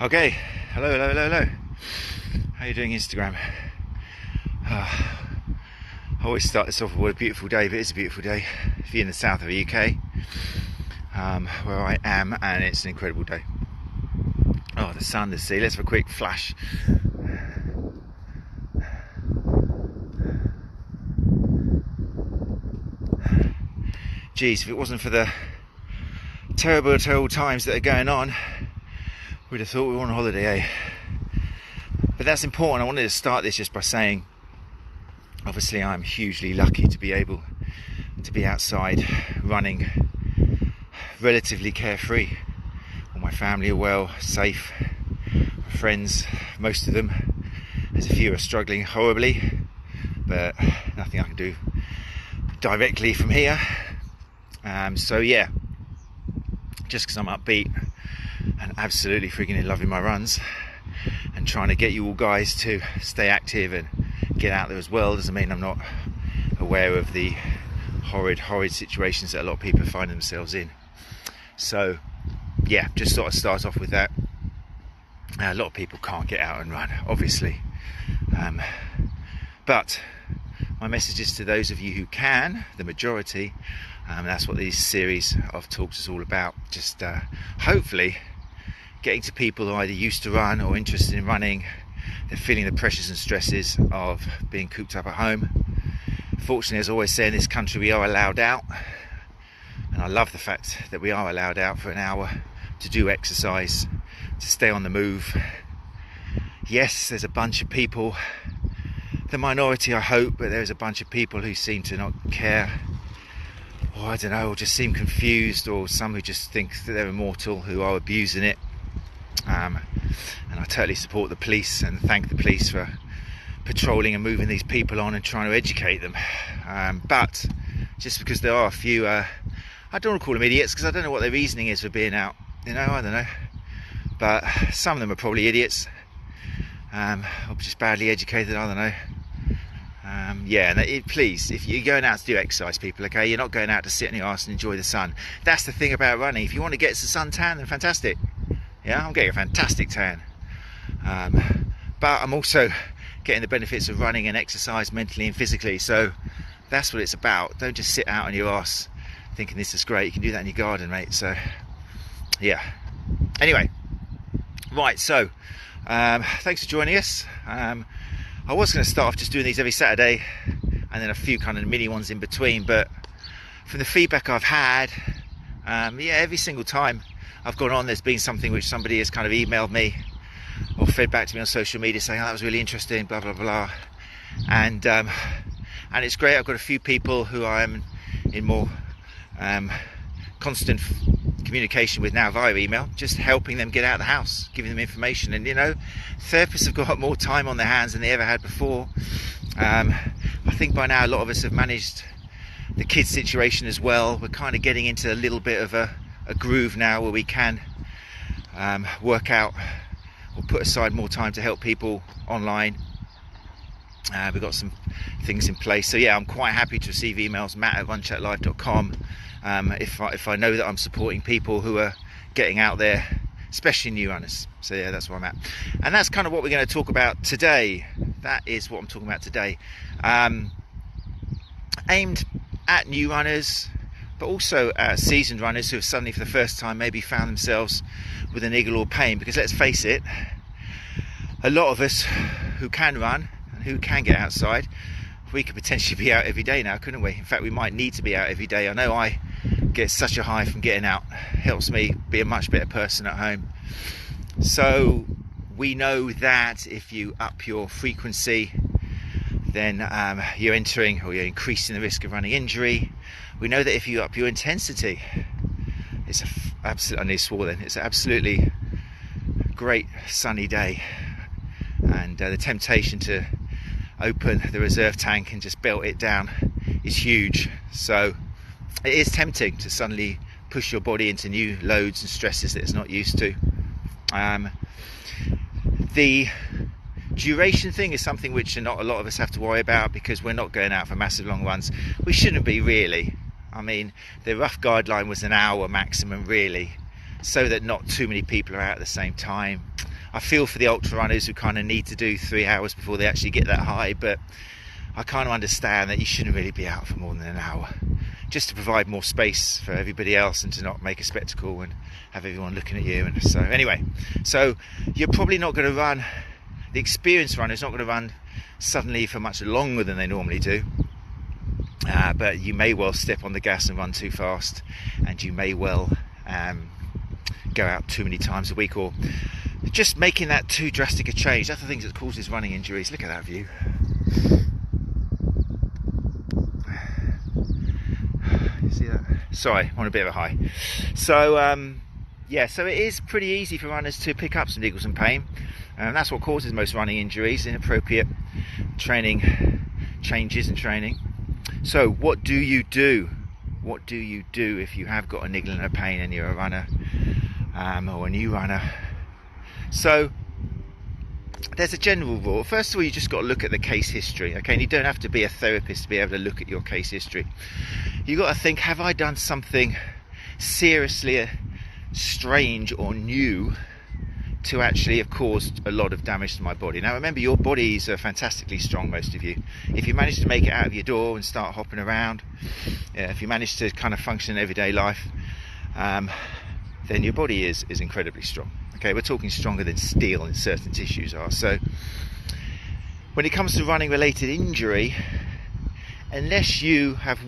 Okay, hello. How you doing, Instagram? I always start this off with what a beautiful day, but it's a beautiful day if you're in the south of the UK, where I am, and it's an incredible day. Oh, the sun, the sea. Let's have a quick flash. Geez, if it wasn't for the terrible times that are going on, we'd have thought we were on holiday, eh? But that's important. I wanted to start this just by saying, obviously I'm hugely lucky to be able to be outside running relatively carefree. All my family are well, safe, my friends, most of them. There's a few are struggling horribly, but nothing I can do directly from here. So yeah, just because I'm upbeat and absolutely freaking loving my runs and trying to get you all guys to stay active and get out there as well doesn't mean I'm not aware of the horrid situations that a lot of people find themselves in. So yeah, just sort of start off with that. A lot of people can't get out and run, obviously, but my message is to those of you who can, the majority. That's what these series of talks is all about. Just hopefully getting to people who are either used to run or interested in running. They're feeling the pressures and stresses of being cooped up at home. Fortunately, as I always say, in this country we are allowed out, and I love the fact that we are allowed out for an hour to do exercise, to stay on the move. Yes, there's a bunch of people, the minority I hope, but there's a bunch of people who seem to not care, or I don't know, or just seem confused, or some who just think that they're immortal, who are abusing it. And I totally support the police and thank the police for patrolling and moving these people on and trying to educate them. But just because there are a few, I don't want to call them idiots because I don't know what their reasoning is for being out. I don't know. But some of them are probably idiots, or just badly educated. I don't know. Please, if you're going out to do exercise, people, okay, you're not going out to sit on your arse and enjoy the sun. That's the thing about running. If you want to get some suntan, then fantastic. Yeah, I'm getting a fantastic tan. But I'm also getting the benefits of running and exercise mentally and physically. So that's what it's about. Don't just sit out on your arse thinking this is great. You can do that in your garden, mate. So yeah. Anyway, right. So thanks for joining us. I was going to start off just doing these every Saturday and then a few kind of mini ones in between, but from the feedback I've had, every single time I've gone on, there's been something which somebody has kind of emailed me or fed back to me on social media saying, oh, that was really interesting, blah, blah, blah. And it's great. I've got a few people who I'm in more constant communication with now via email, just helping them get out of the house, giving them information. And therapists have got more time on their hands than they ever had before. I think by now a lot of us have managed the kids situation as well. We're kind of getting into a little bit of a groove now where we can work out or put aside more time to help people online. We've got some things in place. So yeah, I'm quite happy to receive emails, matt@runchatlive.com, if I know that I'm supporting people who are getting out there, especially new runners. So yeah, that's where I'm at. And that's kind of what we're going to talk about today. That is what I'm talking about today. Aimed at new runners, but also seasoned runners who have suddenly for the first time maybe found themselves with a niggle or pain. Because let's face it, a lot of us who can run and who can get outside, we could potentially be out every day now, couldn't we? In fact, we might need to be out every day. I know I get such a high from getting out. It helps me be a much better person at home. So we know that if you up your frequency, then you're entering, or you're increasing the risk of running injury. We know that if you up your intensity, it's I nearly swore then, it's an absolutely great sunny day, and the temptation to open the reserve tank and just belt it down is huge. So it is tempting to suddenly push your body into new loads and stresses that it's not used to. The duration thing is something which not a lot of us have to worry about because we're not going out for massive long runs. We shouldn't be, really. I mean, the rough guideline was an hour maximum, really, so that not too many people are out at the same time. I feel for the ultra runners who kind of need to do 3 hours before they actually get that high, but I kind of understand that you shouldn't really be out for more than an hour, just to provide more space for everybody else and to not make a spectacle and have everyone looking at you. And so anyway, so you're probably not going to run, the experienced runner is not going to run suddenly for much longer than they normally do, but you may well step on the gas and run too fast, and you may well go out too many times a week, or just making that too drastic a change. That's the things that causes running injuries. Look at that view. See that? Sorry, I'm on a bit of a high. So yeah, so it is pretty easy for runners to pick up some niggles and pain, and that's what causes most running injuries, inappropriate training changes in training. So what do you do? What do you do if you have got a niggle and a pain and you're a runner, or a new runner? So there's a general rule. First of all, you just got to look at the case history, okay? And you don't have to be a therapist to be able to look at your case history. You got to think, have I done something seriously strange or new to actually have caused a lot of damage to my body? Now remember, your bodies are fantastically strong, most of you. If you manage to make it out of your door and start hopping around, if you manage to kind of function in everyday life, then your body is incredibly strong. Okay, we're talking stronger than steel in certain tissues are. So when it comes to running related injury, unless you have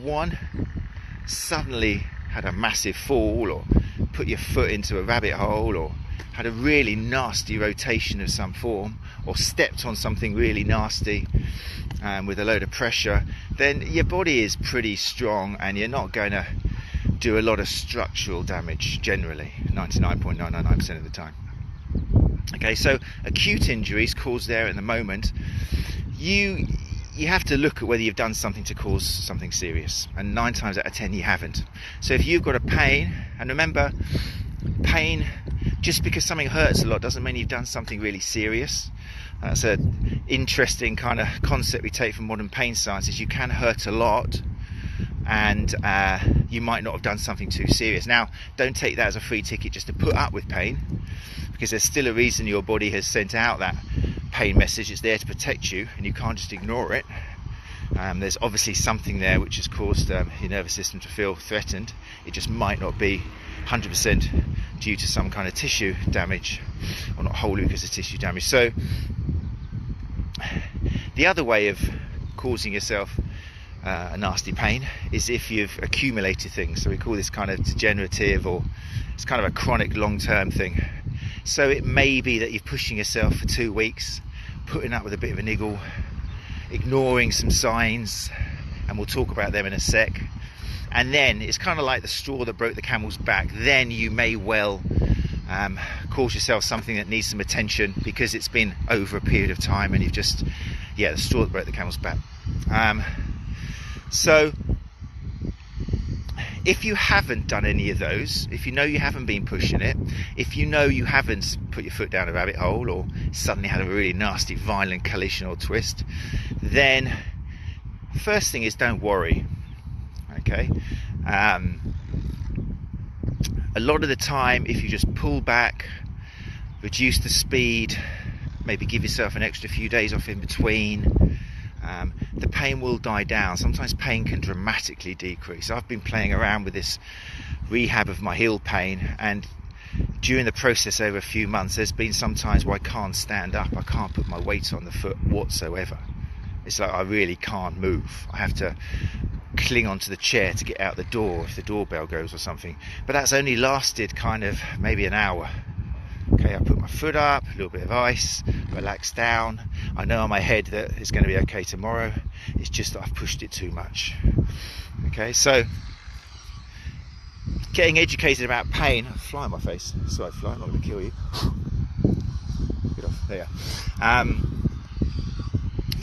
suddenly had a massive fall, or put your foot into a rabbit hole, or had a really nasty rotation of some form, or stepped on something really nasty with a load of pressure, then your body is pretty strong and you're not going to do a lot of structural damage generally, 99.999% of the time. Okay, so acute injuries caused there in the moment, you have to look at whether you've done something to cause something serious, and 9 times out of 10 you haven't. So if you've got a pain, and remember, pain, just because something hurts a lot doesn't mean you've done something really serious. That's an interesting kind of concept we take from modern pain science, is you can hurt a lot and you might not have done something too serious. Now, don't take that as a free ticket just to put up with pain, because there's still a reason your body has sent out that pain message. It's there to protect you, and you can't just ignore it. There's obviously something there which has caused your nervous system to feel threatened. It just might not be 100% due to some kind of tissue damage, or not wholly because of tissue damage. So the other way of causing yourself a nasty pain is if you've accumulated things. So we call this kind of degenerative, or it's kind of a chronic long-term thing. So it may be that you're pushing yourself for 2 weeks, putting up with a bit of a niggle, ignoring some signs, and we'll talk about them in a sec. And then it's kind of like the straw that broke the camel's back. Then you may well cause yourself something that needs some attention, because it's been over a period of time and you've just, the straw that broke the camel's back. So if you haven't done any of those, if you know you haven't been pushing it, if you know you haven't put your foot down a rabbit hole, or suddenly had a really nasty violent collision or twist, then first thing is, don't worry. Okay, a lot of the time, if you just pull back, reduce the speed, maybe give yourself an extra few days off in between, the pain will die down. Sometimes pain can dramatically decrease. I've been playing around with this rehab of my heel pain, and during the process over a few months, there's been some times where I can't stand up, I can't put my weight on the foot whatsoever. It's like I really can't move. I have to cling onto the chair to get out the door if the doorbell goes or something. But that's only lasted kind of maybe an hour. Okay, I put my foot up, a little bit of ice, relax down. I know in my head that it's going to be okay tomorrow. It's just that I've pushed it too much. Okay, so getting educated about pain. Fly in my face. Sorry, fly, I'm not going to kill you. Get off. There.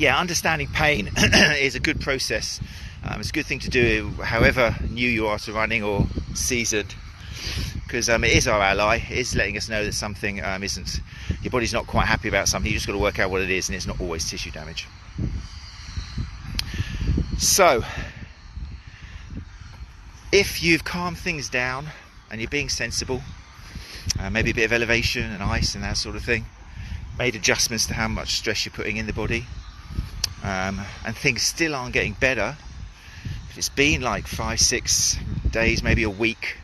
Understanding pain is a good process. It's a good thing to do, however new you are to running or seasoned, because it is our ally. It is letting us know that something isn't, your body's not quite happy about something. You just got to work out what it is, and it's not always tissue damage. So if you've calmed things down and you're being sensible, maybe a bit of elevation and ice and that sort of thing, made adjustments to how much stress you're putting in the body, and things still aren't getting better, if it's been like 5-6 days, maybe a week,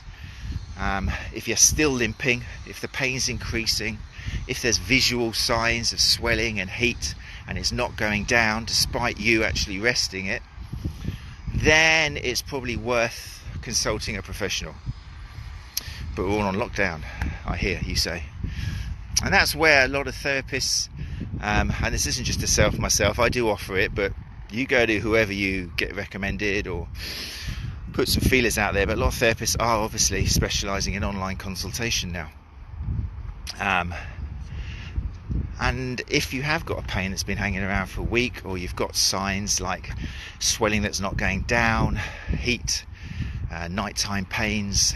if you're still limping, if the pain's increasing, if there's visual signs of swelling and heat and it's not going down despite you actually resting it, then it's probably worth consulting a professional. But we're all on lockdown, I hear you say. And that's where a lot of therapists, and this isn't just to sell for myself, I do offer it, but you go to whoever you get recommended or put some feelers out there. But a lot of therapists are obviously specialising in online consultation now. And if you have got a pain that's been hanging around for a week, or you've got signs like swelling that's not going down, heat, nighttime pains,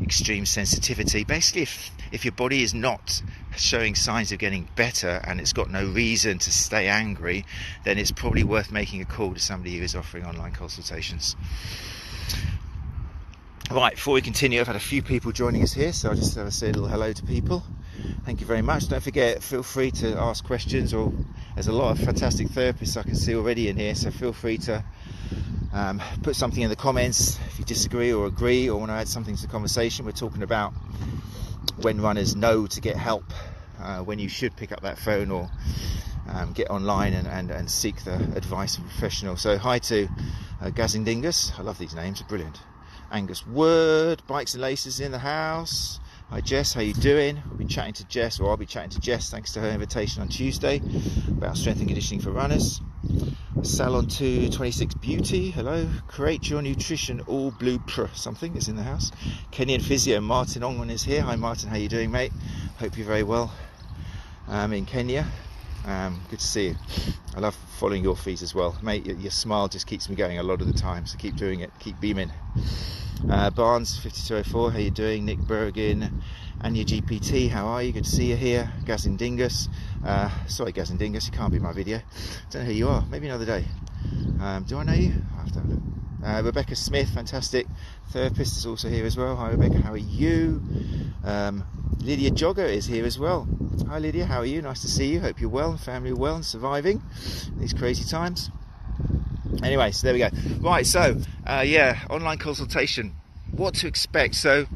extreme sensitivity, basically if your body is not showing signs of getting better and it's got no reason to stay angry, then it's probably worth making a call to somebody who is offering online consultations. Right, before we continue, I've had a few people joining us here, so I'll just say a little hello to people. Thank you very much. Don't forget, feel free to ask questions, or there's a lot of fantastic therapists I can see already in here, so feel free to put something in the comments if you disagree or agree or want to add something to the conversation. We're talking about when runners know to get help, when you should pick up that phone or get online and seek the advice of a professional. So hi to Gazindingus, I love these names, they're brilliant. Angus Wood, Bikes and Laces in the house. Hi Jess, how you doing? We'll be chatting to Jess, or I'll be chatting to Jess thanks to her invitation on Tuesday about strength and conditioning for runners. Salon 226 Beauty, hello. Create Your Nutrition All Blue something is in the house. Kenyan physio Martin Ongwen is here. Hi Martin, how you doing, mate? Hope you're very well in Kenya. Good to see you. I love following your feeds as well, mate. Your smile just keeps me going a lot of the time, so keep doing it, keep beaming. Barnes 5204, how you doing? Nick Bergin, Anya GPT, how are you? Good to see you here. Gazindingus, sorry Gazindingus, you can't be in my video. Don't know who you are, maybe another day. Do I know you? I have to have a look. Rebecca Smith, fantastic therapist, is also here as well. Hi Rebecca, how are you? Lydia Jogger is here as well. Hi Lydia, how are you? Nice to see you. Hope you're well and family are well and surviving these crazy times. Anyway, so there we go. Right, so online consultation, what to expect. So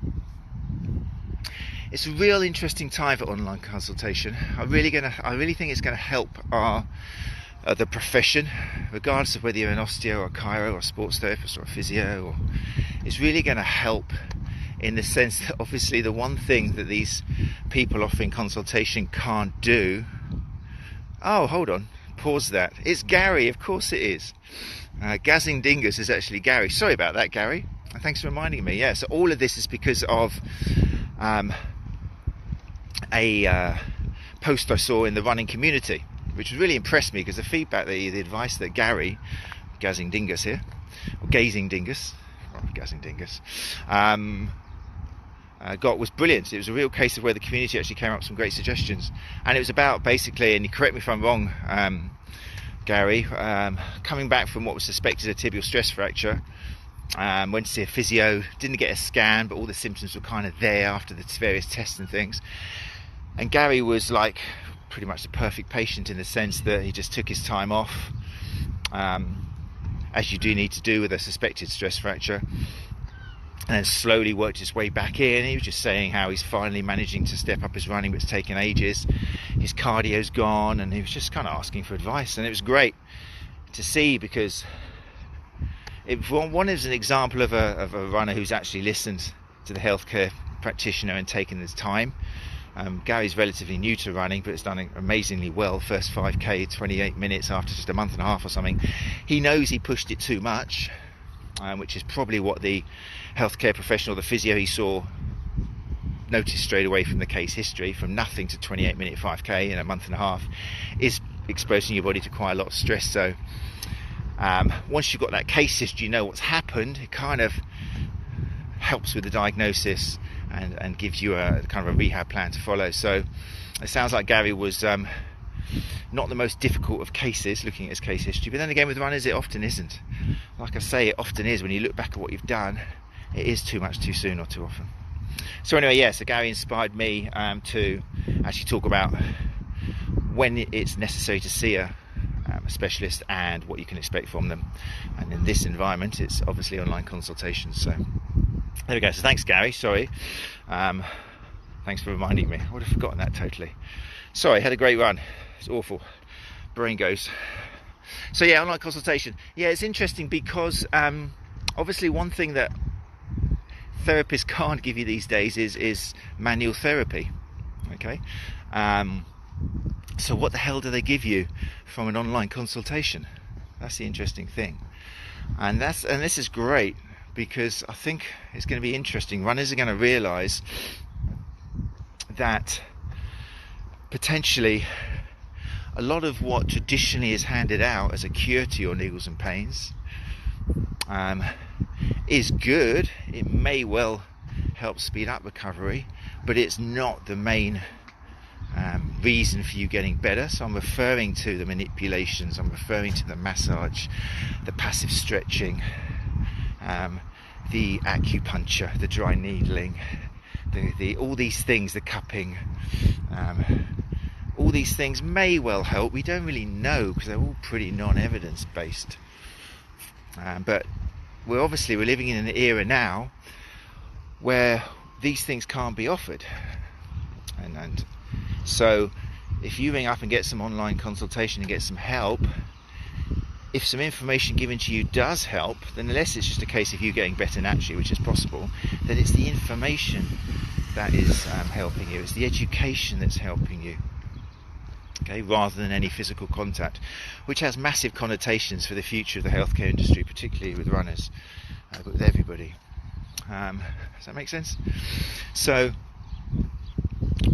it's a real interesting time for online consultation. I really think it's going to help the profession, regardless of whether you're an osteo or a chiro or a sports therapist or a physio. Or it's really going to help in the sense that obviously the one thing that these people offering consultation can't do. Oh, hold on. Pause that. It's Gary, of course it is. Gazindingus is actually Gary. Sorry about that, Gary. Thanks for reminding me. Yeah, so all of this is because of a post I saw in the running community, which really impressed me, because the feedback, the advice that Gary, Gazindingus here, or Gazindingus, got was brilliant. It was a real case of where the community actually came up with some great suggestions, and it was about basically, and you correct me if I'm wrong, Gary, coming back from what was suspected a tibial stress fracture, went to see a physio, didn't get a scan, but all the symptoms were kind of there after the various tests and things. And Gary was like pretty much the perfect patient in the sense that he just took his time off, as you do need to do with a suspected stress fracture, and then slowly worked his way back in. He was just saying how he's finally managing to step up his running, but it's taken ages. His cardio's gone, and he was just kind of asking for advice, and it was great to see, because one is an example of a runner who's actually listened to the healthcare practitioner and taken his time. Gary's relatively new to running, but has done amazingly well. First 5k 28 minutes after just a month and a half or something. He knows he pushed it too much, which is probably what the healthcare professional, the physio he saw, noticed straight away from the case history. From nothing to 28-minute 5k in a month and a half is exposing your body to quite a lot of stress. So once you've got that case history, you know what's happened, it kind of helps with the diagnosis and gives you a kind of a rehab plan to follow. So it sounds like Gary was not the most difficult of cases, looking at his case history, but then again with runners it often isn't. Like I say, it often is. When you look back at what you've done, it is too much too soon or too often. So anyway, so Gary inspired me to actually talk about when it's necessary to see a specialist and what you can expect from them. And in this environment, it's obviously online consultations. So there we go. So thanks, Gary. Sorry. Thanks for reminding me. I would have forgotten that totally. Sorry, had a great run. It's awful. Brain goes. So yeah, online consultation. Yeah, it's interesting because obviously one thing that therapists can't give you these days is manual therapy. Okay. So what the hell do they give you from an online consultation? That's the interesting thing. And this is great, because I think it's going to be interesting. Runners are going to realise that potentially a lot of what traditionally is handed out as a cure to your niggles and pains is good. It may well help speed up recovery, but it's not the main reason for you getting better. So I'm referring to the manipulations, I'm referring to the massage, the passive stretching, the acupuncture, the dry needling, the all these things, the cupping, all these things may well help. We don't really know, because they're all pretty non-evidence based, but we're living in an era now where these things can't be offered, and so if you ring up and get some online consultation and get some help, if some information given to you does help, then unless it's just a case of you getting better naturally, which is possible, then it's the information that is helping you. It's the education that's helping you, okay, rather than any physical contact, which has massive connotations for the future of the healthcare industry, particularly with runners, but with everybody. Does that make sense? So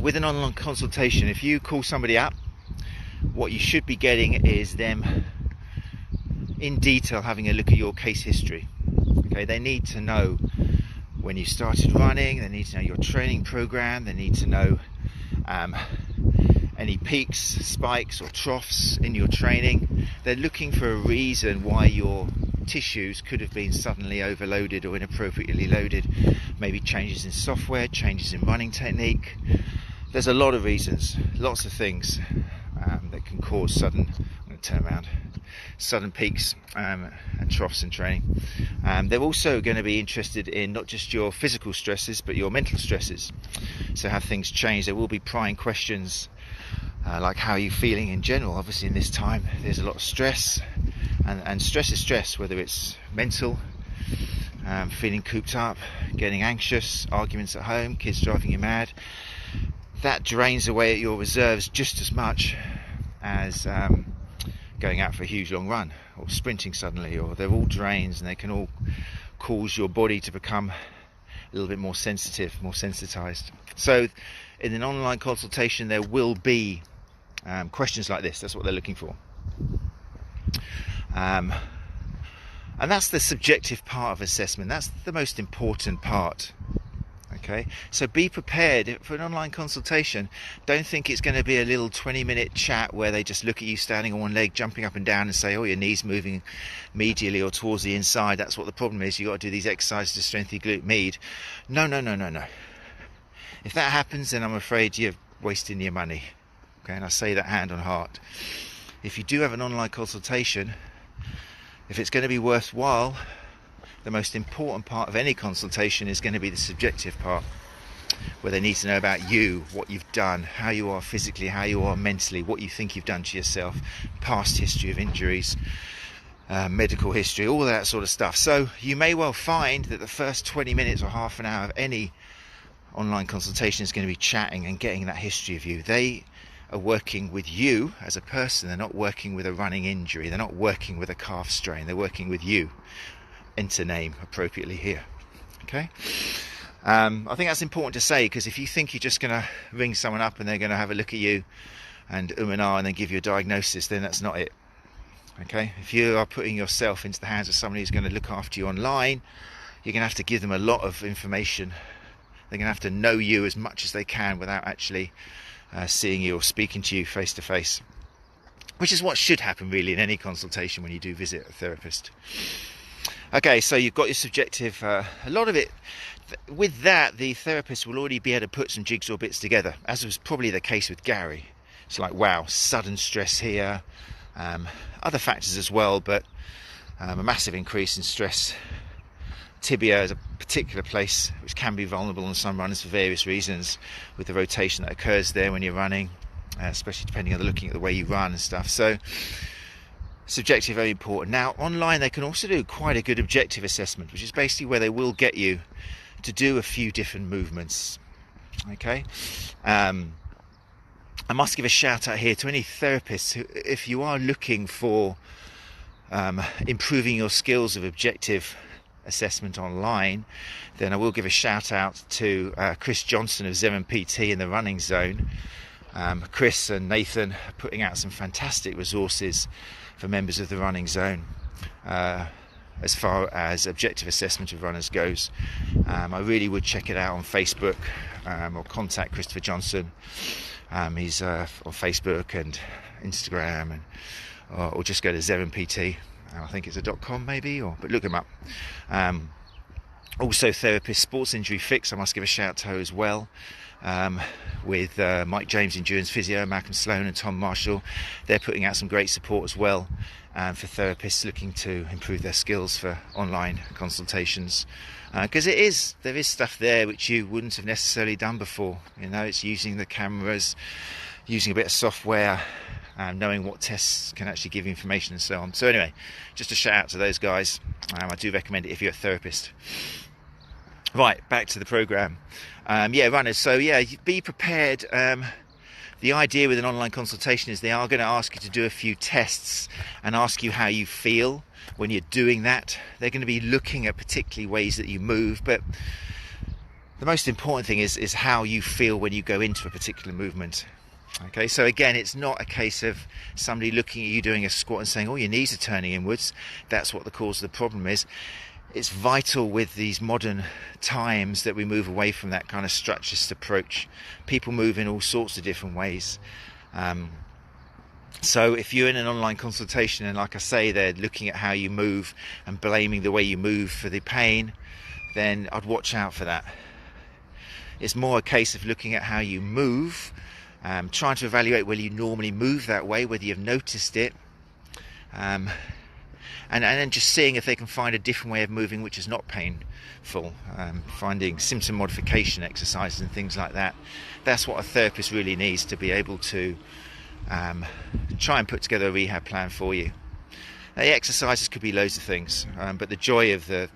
with an online consultation, if you call somebody up, what you should be getting is them in detail having a look at your case history. Okay, they need to know when you started running, they need to know your training program, they need to know any peaks, spikes or troughs in your training. They're looking for a reason why your tissues could have been suddenly overloaded or inappropriately loaded. Maybe changes in software, changes in running technique. There's a lot of reasons, lots of things that can cause sudden peaks and troughs in training. They're also going to be interested in not just your physical stresses, but your mental stresses. So have things changed? There will be prying questions like how are you feeling in general. Obviously in this time there's a lot of stress, and stress is stress, whether it's mental, feeling cooped up, getting anxious, arguments at home, kids driving you mad. That drains away at your reserves just as much as going out for a huge long run or sprinting suddenly, or they're all drains, and they can all cause your body to become a little bit more sensitive, more sensitized. So in an online consultation there will be questions like this. That's what they're looking for, and that's the subjective part of assessment. That's the most important part. Okay, so be prepared for an online consultation. Don't think it's going to be a little 20-minute chat where they just look at you standing on one leg, jumping up and down, and say, oh, your knee's moving medially or towards the inside. That's what the problem is. You've got to do these exercises to strengthen your glute med. No. If that happens, then I'm afraid you're wasting your money. Okay, and I say that hand on heart. If you do have an online consultation, if it's going to be worthwhile, the most important part of any consultation is going to be the subjective part, where they need to know about you, what you've done, how you are physically, how you are mentally, what you think you've done to yourself, past history of injuries, medical history, all that sort of stuff. So you may well find that the first 20 minutes or half an hour of any online consultation is going to be chatting and getting that history of you. They are working with you as a person. They're not working with a running injury. They're not working with a calf strain. They're working with you. Enter name appropriately here. Okay, I think that's important to say, because if you think you're just going to ring someone up and they're going to have a look at you and and then give you a diagnosis, then that's not it. Okay, if you are putting yourself into the hands of somebody who's going to look after you online, you're going to have to give them a lot of information. They're going to have to know you as much as they can without actually seeing you or speaking to you face to face, which is what should happen really in any consultation when you do visit a therapist. Okay, so you've got your subjective, a lot of it, with that the therapist will already be able to put some jigsaw bits together, as was probably the case with Gary. It's like, wow, sudden stress here. Other factors as well, but a massive increase in stress. Tibia is a particular place which can be vulnerable on some runners for various reasons, with the rotation that occurs there when you're running, especially depending on looking at the way you run and stuff. So subjective, very important. Now online they can also do quite a good objective assessment, which is basically where they will get you to do a few different movements. Okay, I must give a shout out here to any therapists who, if you are looking for improving your skills of objective assessment online, then I will give a shout out to Chris Johnson of Zeven PT in the Running Zone. Chris and Nathan are putting out some fantastic resources for members of the Running Zone as far as objective assessment of runners goes. I really would check it out on Facebook, or contact Christopher Johnson. He's on Facebook and Instagram, and or just go to Zeven PT. I think it's a .com maybe, but look him up. Also therapist Sports Injury Fix, I must give a shout to as well, with Mike James Endurance Physio, Malcolm Sloan and Tom Marshall. They're putting out some great support as well for therapists looking to improve their skills for online consultations, because there is stuff there which you wouldn't have necessarily done before. It's using the cameras, using a bit of software, knowing what tests can actually give you information and so on. So anyway, just a shout out to those guys. I do recommend it if you're a therapist. Right, back to the program. Runners, so be prepared. The idea with an online consultation is they are going to ask you to do a few tests and ask you how you feel when you're doing that. They're going to be looking at particularly ways that you move, but the most important thing is how you feel when you go into a particular movement. Okay, so again, it's not a case of somebody looking at you doing a squat and saying, oh, your knees are turning inwards. That's what the cause of the problem is. It's vital with these modern times that we move away from that kind of structurist approach. People move in all sorts of different ways. So if you're in an online consultation and, like I say, they're looking at how you move and blaming the way you move for the pain, then I'd watch out for that. It's more a case of looking at how you move, trying to evaluate whether you normally move that way, whether you've noticed it, and then just seeing if they can find a different way of moving which is not painful, finding symptom modification exercises and things like that. That's what a therapist really needs to be able to try and put together a rehab plan for you. Now, the exercises could be loads of things, but the joy of the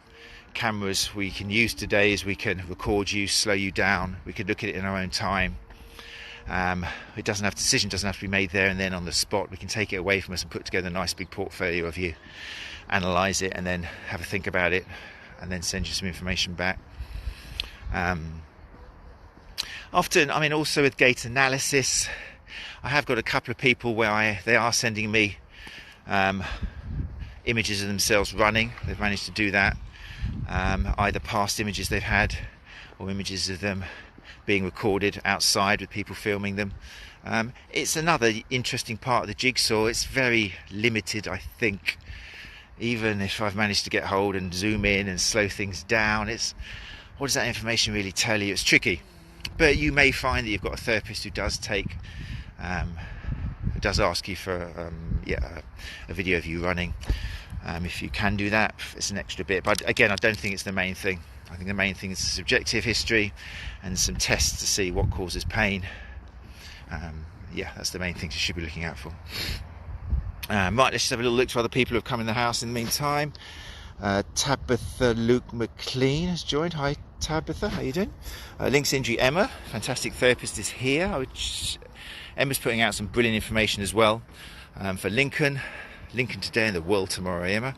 cameras we can use today is we can record you, slow you down, we can look at it in our own time. Decision doesn't have to be made there and then on the spot. We can take it away from us and put together a nice big portfolio of you, analyse it and then have a think about it and then send you some information back. Often, also with gait analysis, I have got a couple of people where they are sending me images of themselves running. They've managed to do that, either past images they've had or images of them being recorded outside with people filming them. It's another interesting part of the jigsaw. It's very limited, I think. Even if I've managed to get hold and zoom in and slow things down, what does that information really tell you? It's tricky, but you may find that you've got a therapist who does ask you for a video of you running. If you can do that, it's an extra bit, but again, I don't think it's the main thing. I think the main thing is the subjective history and some tests to see what causes pain. That's the main thing you should be looking out for. Right, let's just have a little look to other people who have come in the house in the meantime. Tabitha Luke McLean has joined. Hi Tabitha, how you doing? Links Injury Emma, fantastic therapist, is here. Emma's putting out some brilliant information as well for Lincoln today and the world tomorrow, Emma.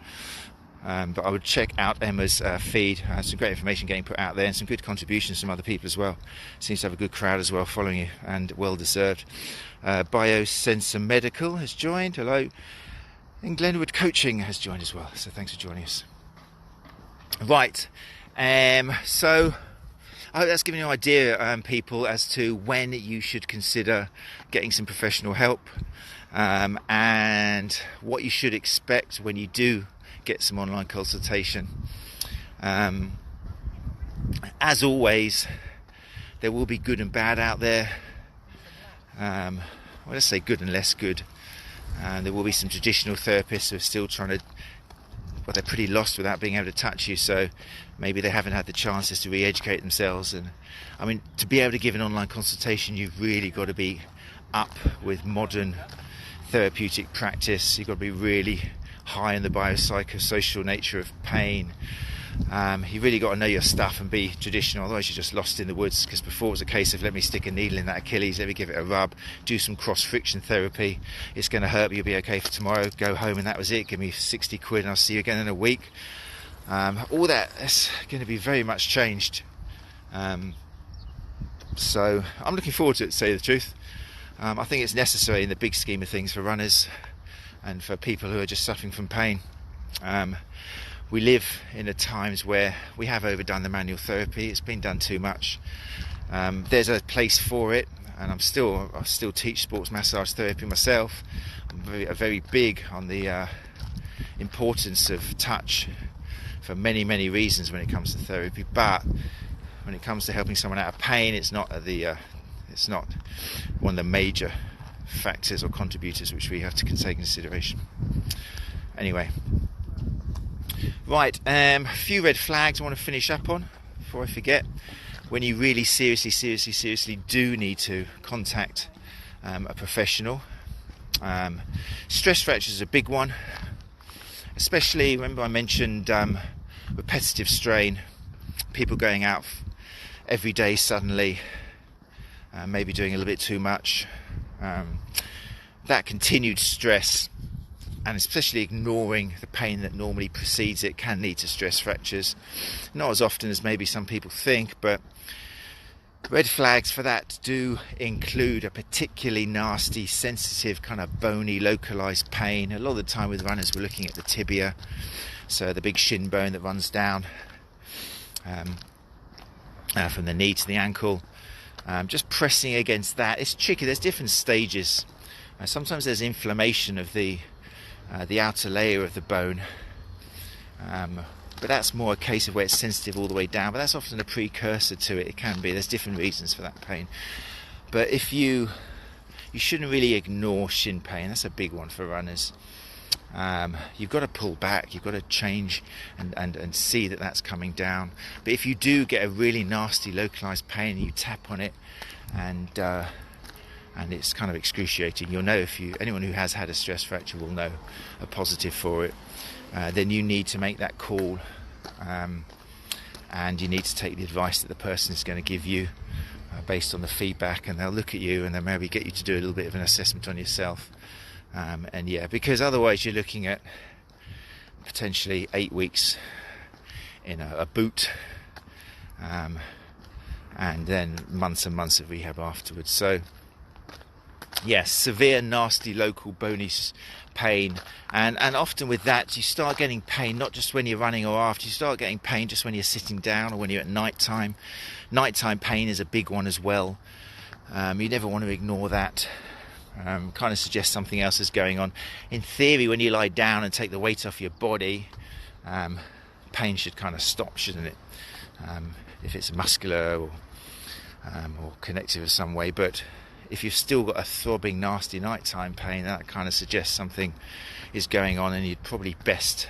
But I would check out Emma's feed. Some great information getting put out there and some good contributions from other people as well. Seems to have a good crowd as well following you, and well deserved. Biosensor Medical has joined. Hello. And Glenwood Coaching has joined as well. So thanks for joining us. Right. So I hope that's given you an idea, people, as to when you should consider getting some professional help, and what you should expect when you do get some online consultation. As always, there will be good and bad out there. well, let's say good and less good. And there will be some traditional therapists who are still trying to, well, they're pretty lost without being able to touch you, so maybe they haven't had the chances to re-educate themselves. And I mean, to be able to give an online consultation, you've really got to be up with modern therapeutic practice. You've got to be really high in the biopsychosocial nature of pain. You really got to know your stuff and be traditional, otherwise you're just lost in the woods. Because before it was a case of let me stick a needle in that Achilles, let me give it a rub, do some cross friction therapy, it's going to hurt but you'll be okay for tomorrow, go home and that was it, give me 60 quid and I'll see you again in a week. All that is going to be very much changed. So I'm looking forward to it, to say the truth. I think it's necessary in the big scheme of things for runners and for people who are just suffering from pain. We live in times where we have overdone the manual therapy. It's been done too much. There's a place for it, and I still teach sports massage therapy myself. I'm very big on the importance of touch for many reasons when it comes to therapy. But when it comes to helping someone out of pain, it's not one of the major factors or contributors which we have to take into consideration. Anyway. Right, a few red flags I want to finish up on before I forget. When you really seriously do need to contact a professional. Stress fractures is a big one, especially, remember I mentioned repetitive strain, people going out every day suddenly, maybe doing a little bit too much. That continued stress, and especially ignoring the pain that normally precedes it, can lead to stress fractures. Not as often as maybe some people think, but red flags for that do include a particularly nasty, sensitive, kind of bony, localized pain. A lot of the time with runners we're looking at the tibia, so the big shin bone that runs down from the knee to the ankle. Just pressing against that, it's tricky. There's different stages. Sometimes there's inflammation of the outer layer of the bone, but that's more a case of where it's sensitive all the way down, but that's often a precursor to it. It can be, there's different reasons for that pain. But if you shouldn't really ignore shin pain. That's a big one for runners. You've got to pull back, you've got to change and see that that's coming down. But if you do get a really nasty localized pain, you tap on it and it's kind of excruciating. You'll know, anyone who has had a stress fracture will know a positive for it. Then you need to make that call, and you need to take the advice that the person is going to give you based on the feedback, and they'll look at you and they'll maybe get you to do a little bit of an assessment on yourself. Because otherwise you're looking at potentially 8 weeks in a boot, and then months and months of rehab afterwards. So yes, severe, nasty, local bony pain, and often with that you start getting pain not just when you're running or after. You start getting pain just when you're sitting down or when you're at night time. Nighttime pain is a big one as well. You never want to ignore that. Kind of suggests something else is going on. In theory, when you lie down and take the weight off your body, pain should kind of stop, shouldn't it? If it's muscular or connective in some way. But if you've still got a throbbing, nasty nighttime pain, that kind of suggests something is going on, and you'd probably best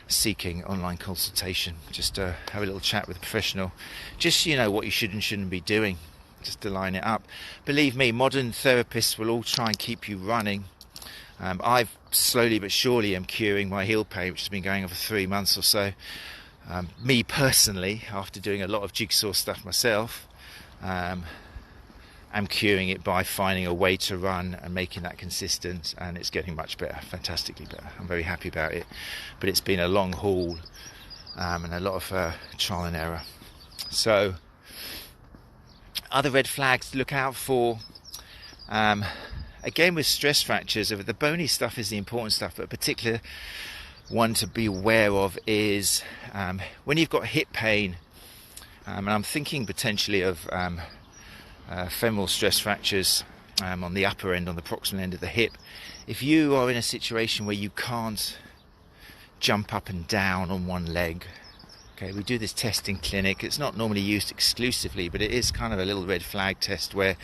seeking online consultation. Just have a little chat with a professional, just so you know what you should and shouldn't be doing, just to line it up. Believe me, modern therapists will all try and keep you running. I've slowly but surely am curing my heel pain, which has been going on for 3 months or so. Me personally, after doing a lot of jigsaw stuff myself, I'm curing it by finding a way to run and making that consistent, and it's getting much better, fantastically better. I'm very happy about it, but it's been a long haul and a lot of trial and error. So other red flags to look out for, again with stress fractures, the bony stuff is the important stuff, but a particular one to be aware of is when you've got hip pain, and I'm thinking potentially of femoral stress fractures on the upper end, on the proximal end of the hip. If you are in a situation where you can't jump up and down on one leg, okay, we do this test in clinic. It's not normally used exclusively, but it is kind of a little red flag test where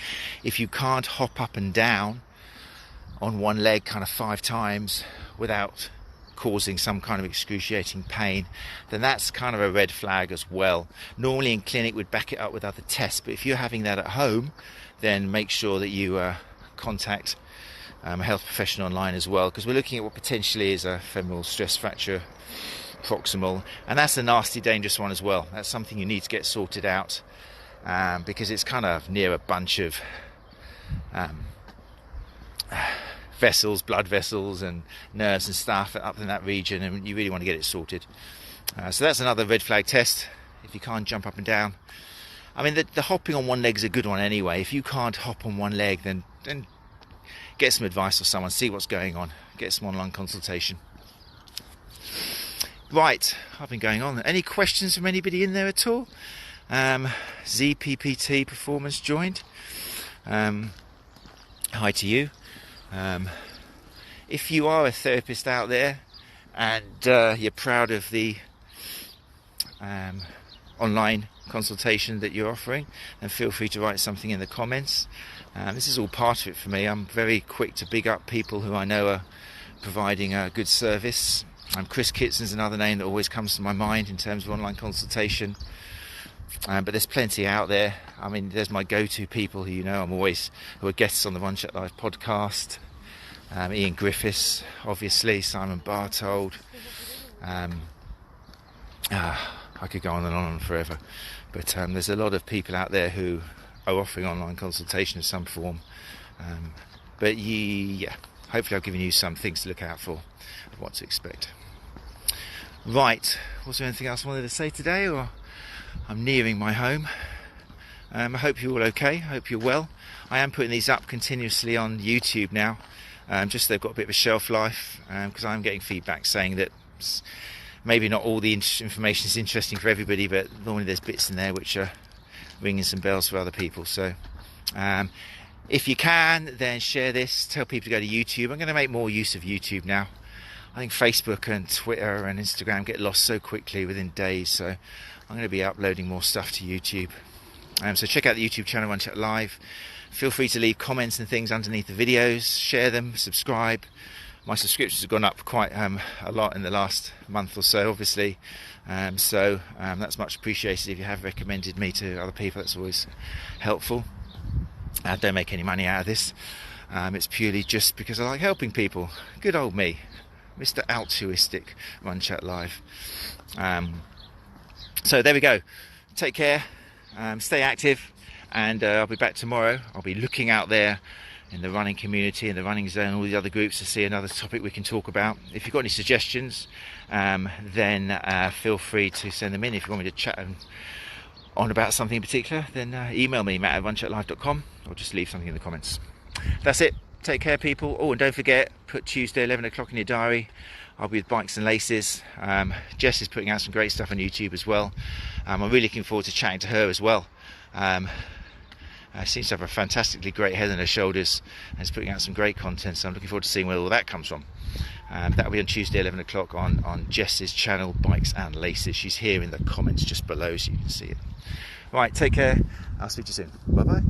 if you can't hop up and down on one leg kind of 5 times without causing some kind of excruciating pain, then that's kind of a red flag as well. Normally in clinic we'd back it up with other tests, but if you're having that at home, then make sure that you contact a health professional online as well, because we're looking at what potentially is a femoral stress fracture proximal, and that's a nasty, dangerous one as well. That's something you need to get sorted out, because it's kind of near a bunch of vessels, blood vessels and nerves and stuff up in that region, and you really want to get it sorted. So that's another red flag test. If you can't jump up and down, I mean the hopping on one leg is a good one anyway. If you can't hop on one leg, then get some advice from someone, see what's going on, get some online consultation. Right, I've been going on. Any questions from anybody in there at all? ZPPT Performance joined. Hi to you. If you are a therapist out there and you're proud of the online consultation that you're offering, then feel free to write something in the comments. This is all part of it for me. I'm very quick to big up people who I know are providing a good service. Chris Kitson's another name that always comes to my mind in terms of online consultation. But there's plenty out there. I mean, there's my go-to people who who are guests on the One Chat Live podcast. Ian Griffiths, obviously, Simon Bartold. I could go on and on forever. But there's a lot of people out there who are offering online consultation of some form. But yeah, hopefully I've given you some things to look out for, of what to expect. Right, was there anything else I wanted to say today, or I'm nearing my home? I hope you're all okay, I hope you're well. I am putting these up continuously on YouTube now, just so they've got a bit of a shelf life, because I'm getting feedback saying that maybe not all the information is interesting for everybody, but normally there's bits in there which are ringing some bells for other people. So if you can, then share this, tell people to go to YouTube. I'm going to make more use of YouTube now. I think Facebook and Twitter and Instagram get lost so quickly within days, so I'm going to be uploading more stuff to YouTube. So check out the YouTube channel, One Chat Live. Feel free to leave comments and things underneath the videos, share them, subscribe. My subscriptions have gone up quite a lot in the last month or so, obviously. So that's much appreciated. If you have recommended me to other people, that's always helpful. I don't make any money out of this. It's purely just because I like helping people. Good old me, Mr. Altruistic One Chat Live. So there we go. Take care, stay active, and I'll be back tomorrow. I'll be looking out there in the running community, in the running zone, all the other groups, to see another topic we can talk about. If you've got any suggestions, then feel free to send them in. If you want me to chat on about something in particular, then email me, matt@onechatlive.com, or just leave something in the comments. That's it. Take care, people. Oh, and don't forget, put Tuesday 11 o'clock in your diary. I'll be with Bikes and Laces. Jess is putting out some great stuff on YouTube as well. I'm really looking forward to chatting to her as well. Seems to have a fantastically great head on her shoulders, and is putting out some great content, so I'm looking forward to seeing where all that comes from. That'll be on Tuesday 11 o'clock on Jess's channel, Bikes and Laces. She's here in the comments just below, so you can see it. Right, take care. I'll speak to you soon. Bye bye.